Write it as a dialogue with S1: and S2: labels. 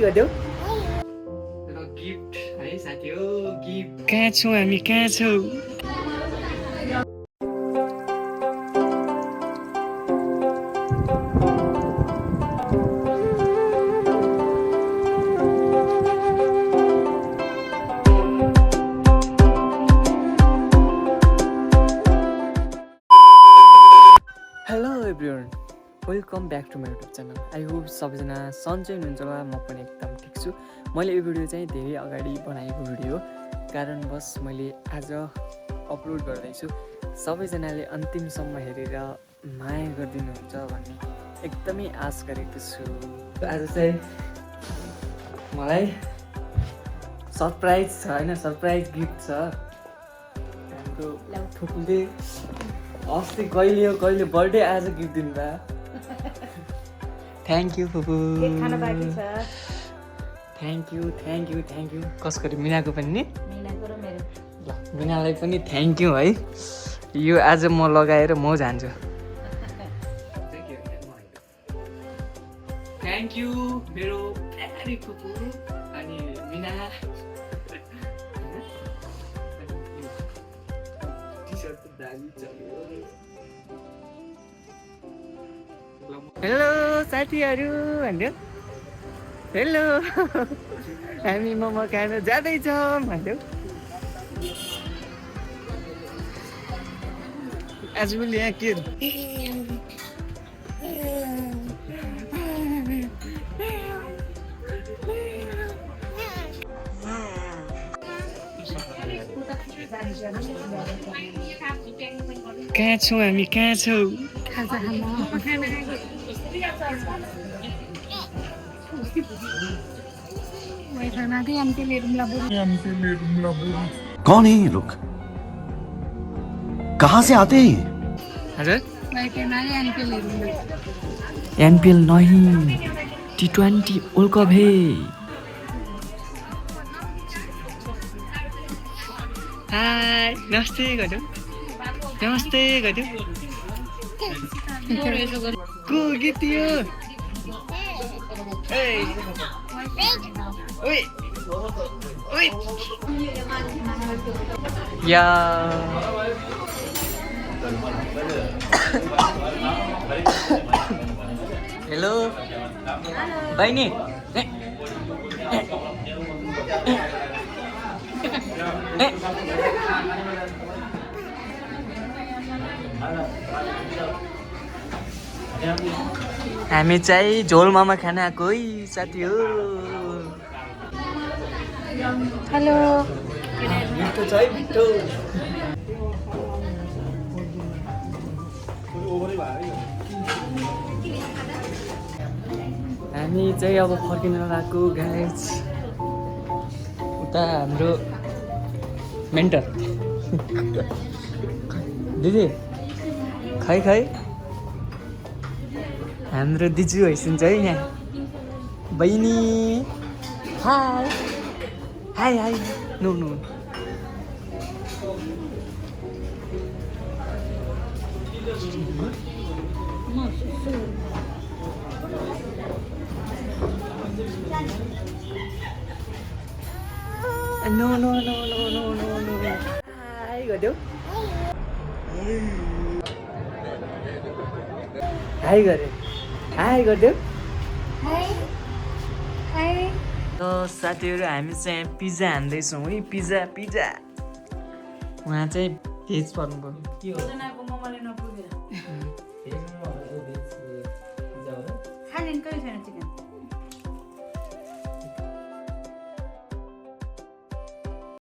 S1: गरिदेऊ र गिफ्ट है साथी हो गिफ्ट कहाँ छौ हामी कहाँ छौ hello everyone welcome back to my YouTube channel I hope सबैजना सन्चै हुनुहुन्छ होला म पनि एकदम ठिक छु मैले यो भिडियो चाहिँ धेरै अगाडि बनाएको भिडियो हो कारणवश मैले आज अपलोड गर्दैछु सबैजनाले अन्तिमसम्म हेरेर माया गरिदिनुहुन्छ भन्ने एकदमै आश गरेको छु आज चाहिँ मलाई सरप्राइज छ होइन सरप्राइज गिफ्ट छ हाम्रो फुपूले अस्ति कहिले बर्थडे आज गिफ्ट दिनुभयो थ्याङ्क यू फुपू
S2: खाना बाँकी छ
S1: थ्याङ्क यू कसको रे मिनाको पनि नि
S2: मिनाको र मेरो
S1: ल मिनालाई पनि थ्याङ्क यू है यो आज म लगाएर म जान्छु थ्याङ्क यू मेरो प्यारी फुपू अनि मिना हेलो साथीहरू भन्यो हेलो हामी मोमो खान जाँदैछौँ भन्यो आज मैले यहाँ के कहाँ छौँ हामी कहाँ छौँ
S3: कौन है ये लोग कहाँ से आते हैं
S1: हजुर एनपिएल नहीं T20 वर्ल्ड कप है हाय नमस्ते गर्नु नमस्ते गर्नु को गीत यो ओइ ओइ या हेलो बहिनी हामी चाहिँ झोल मोमो खान आएको है साथी हो
S2: हेलो
S1: मिठो छ है मिठो हामी चाहिँ अब फर्किन लागेको गाइज उता हाम्रो मेन्टर दिदी खै खै हाम्रो दिजु हैसिन्छ है यहाँ बहिनी hi hi hi no no no no no no no no no hi गरिदेऊ हाई गरे हाई गरिदेऊ त साथीहरू हामी चाहिँ पिज्जा हान्दैछौँ है पिज्जा पिज्जा उहाँ चाहिँ भेज पर्नुभयो के हो